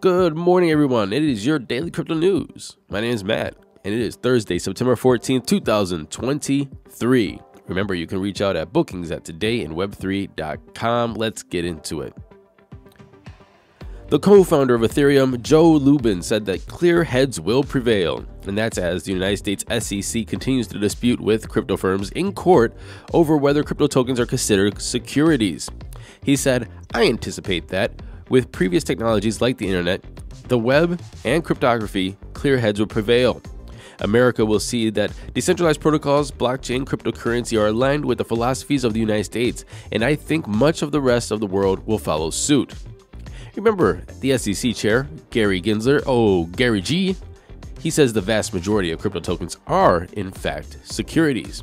Good morning, everyone. It is your daily crypto news. My name is Matt, and it is Thursday, September 14th, 2023. Remember, you can reach out at bookings@todayinweb3.com. Let's get into it. The co-founder of Ethereum, Joe Lubin, said that clear heads will prevail, and that's as the United States SEC continues to dispute with crypto firms in court over whether crypto tokens are considered securities. He said, "I anticipate that with previous technologies like the internet, the web, and cryptography, clear heads will prevail. America will see that decentralized protocols, blockchain, cryptocurrency are aligned with the philosophies of the United States, and I think much of the rest of the world will follow suit." Remember, the SEC chair, Gary G, he says the vast majority of crypto tokens are, in fact, securities.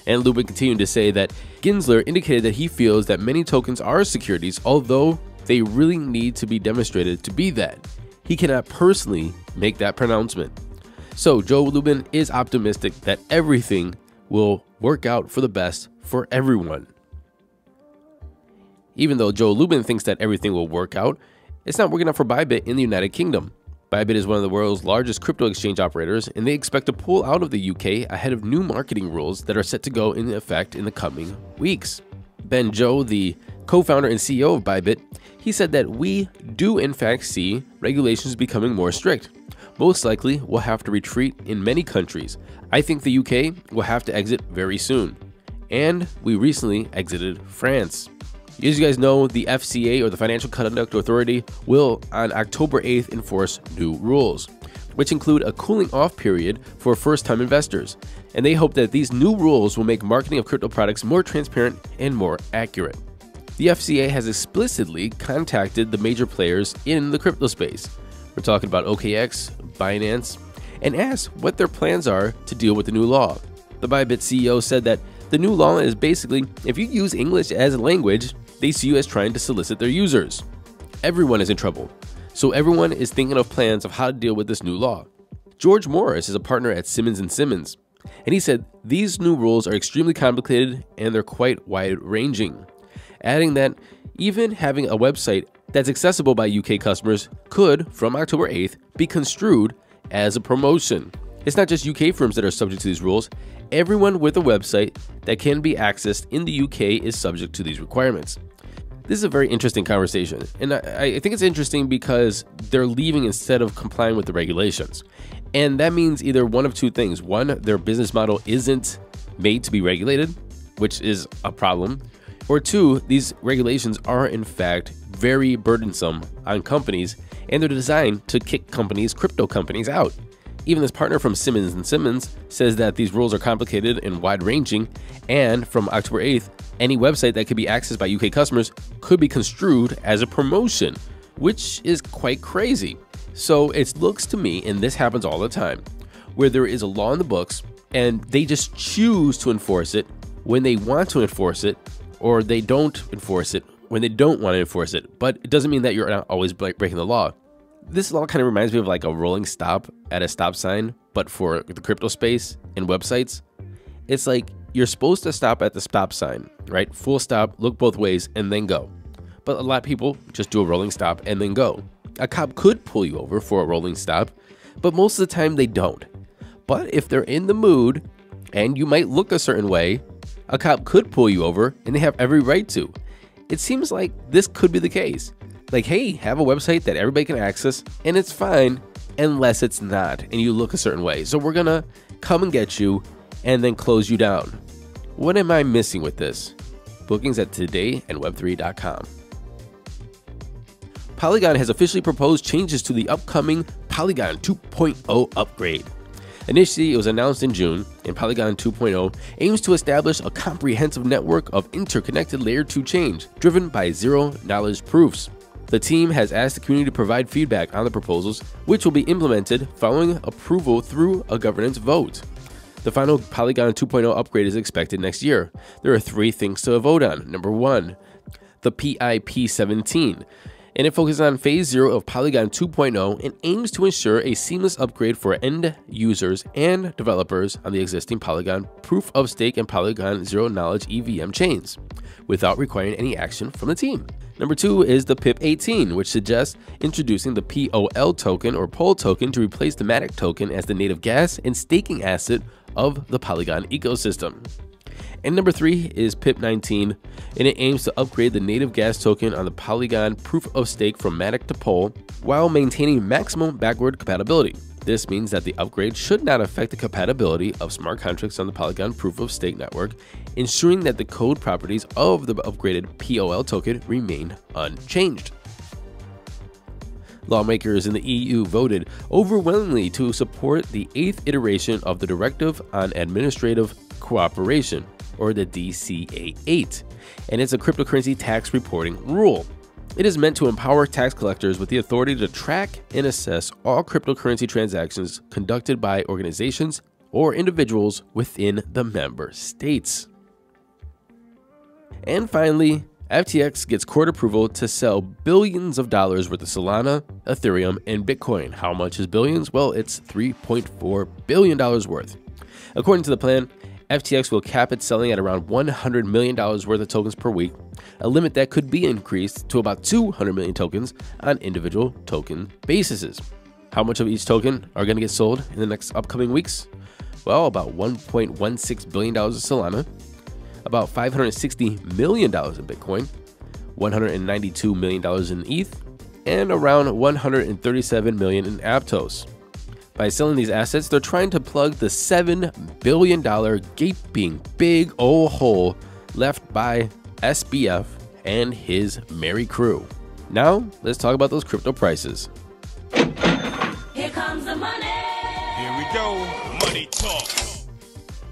And Lubin continued to say that Gensler indicated that he feels that many tokens are securities, although they really need to be demonstrated to be that. He cannot personally make that pronouncement. So Joe Lubin is optimistic that everything will work out for the best for everyone. Even though Joe Lubin thinks that everything will work out, it's not working out for Bybit in the United Kingdom. Bybit is one of the world's largest crypto exchange operators, and they expect to pull out of the UK ahead of new marketing rules that are set to go into effect in the coming weeks. Ben Zhou, the co-founder and CEO of Bybit, he said that we do in fact see regulations becoming more strict. Most likely we'll have to retreat in many countries. I think the UK will have to exit very soon. And we recently exited France. As you guys know, the FCA, or the Financial Conduct Authority, will on October 8th enforce new rules, which include a cooling off period for first-time investors. And they hope that these new rules will make marketing of crypto products more transparent and more accurate. The FCA has explicitly contacted the major players in the crypto space. We're talking about OKX, Binance, and asked what their plans are to deal with the new law. The Bybit CEO said that the new law is basically, if you use English as a language, they see you as trying to solicit their users. Everyone is in trouble, so everyone is thinking of plans of how to deal with this new law. George Morris is a partner at Simmons & Simmons, and he said these new rules are extremely complicated and they're quite wide-ranging, adding that even having a website that's accessible by UK customers could, from October 8th, be construed as a promotion. It's not just UK firms that are subject to these rules. Everyone with a website that can be accessed in the UK is subject to these requirements. This is a very interesting conversation, and I think it's interesting because they're leaving instead of complying with the regulations. And that means either one of two things. One, their business model isn't made to be regulated, which is a problem. Or two, these regulations are in fact very burdensome on companies, and they're designed to kick crypto companies out. Even this partner from Simmons & Simmons says that these rules are complicated and wide-ranging, and from October 8th, any website that could be accessed by UK customers could be construed as a promotion, which is quite crazy. So it looks to me, and this happens all the time, where there is a law in the books, and they just choose to enforce it when they want to enforce it, or they don't enforce it when they don't want to enforce it. But it doesn't mean that you're not always breaking the law. This law kind of reminds me of like a rolling stop at a stop sign, but for the crypto space and websites. It's like you're supposed to stop at the stop sign, right? Full stop, look both ways, and then go. But a lot of people just do a rolling stop and then go. A cop could pull you over for a rolling stop, but most of the time they don't. But if they're in the mood and you might look a certain way, a cop could pull you over, and they have every right to. It seems like this could be the case. Like, hey, have a website that everybody can access, and it's fine unless it's not, and you look a certain way. So we're gonna come and get you and then close you down. What am I missing with this? Bookings@todayinweb3.com. Polygon has officially proposed changes to the upcoming Polygon 2.0 upgrade. Initially, it was announced in June, and Polygon 2.0 aims to establish a comprehensive network of interconnected Layer 2 chains driven by zero-knowledge proofs. The team has asked the community to provide feedback on the proposals, which will be implemented following approval through a governance vote. The final Polygon 2.0 upgrade is expected next year. There are three things to vote on. Number one, the PIP17. And it focuses on phase 0 of Polygon 2.0 and aims to ensure a seamless upgrade for end users and developers on the existing Polygon Proof of Stake and Polygon Zero Knowledge EVM chains, without requiring any action from the team. Number 2 is the PIP 18, which suggests introducing the POL token or POL token to replace the Matic token as the native gas and staking asset of the Polygon ecosystem. And number 3 is PIP 19, and it aims to upgrade the native gas token on the Polygon Proof of Stake from Matic to POL while maintaining maximum backward compatibility. This means that the upgrade should not affect the compatibility of smart contracts on the Polygon Proof of Stake network, ensuring that the code properties of the upgraded POL token remain unchanged. Lawmakers in the EU voted overwhelmingly to support the 8th iteration of the Directive on Administrative Cooperation, or the DCA8, and it's a cryptocurrency tax reporting rule. It is meant to empower tax collectors with the authority to track and assess all cryptocurrency transactions conducted by organizations or individuals within the member states. And finally, FTX gets court approval to sell billions of dollars worth of Solana, Ethereum, and Bitcoin. How much is billions? Well, it's $3.4 billion worth. According to the plan, FTX will cap its selling at around $100 million worth of tokens per week, a limit that could be increased to about 200 million tokens on individual token bases. How much of each token are going to get sold in the next upcoming weeks? Well, about $1.16 billion of Solana, about $560 million in Bitcoin, $192 million in ETH, and around $137 million in Aptos. By selling these assets, they're trying to plug the $7 billion gaping big old hole left by SBF and his merry crew. Now, let's talk about those crypto prices. Here comes the money. Here we go. Money talk.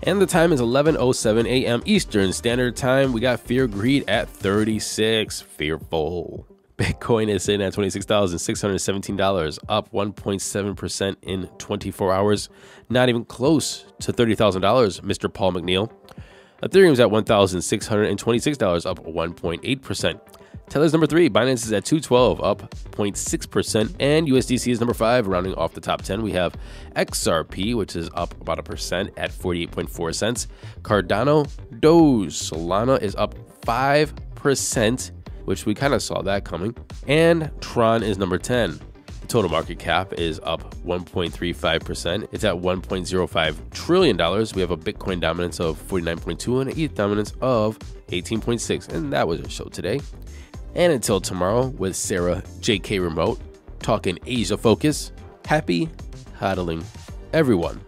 And the time is 11:07 a.m. Eastern Standard Time. We got Fear Greed at 36. Fearful. Bitcoin is sitting at $26,617, up 1.7% in 24 hours. Not even close to $30,000, Mr. Paul McNeil. Ethereum's at $1,626, up 1.8%. Tether's number 3, Binance is at $212, up 0.6%, and USDC is number 5, rounding off the top 10. We have XRP, which is up about 1% at 48.4 cents. Cardano, Doge, Solana is up 5%, which we kind of saw that coming, and Tron is number 10. The total market cap is up 1.35%. It's at $1.05 trillion. We have a Bitcoin dominance of 49.2 and an ETH dominance of 18.6. And that was our show today. And until tomorrow with Sarah JK Remote, talking Asia Focus, happy hodling, everyone.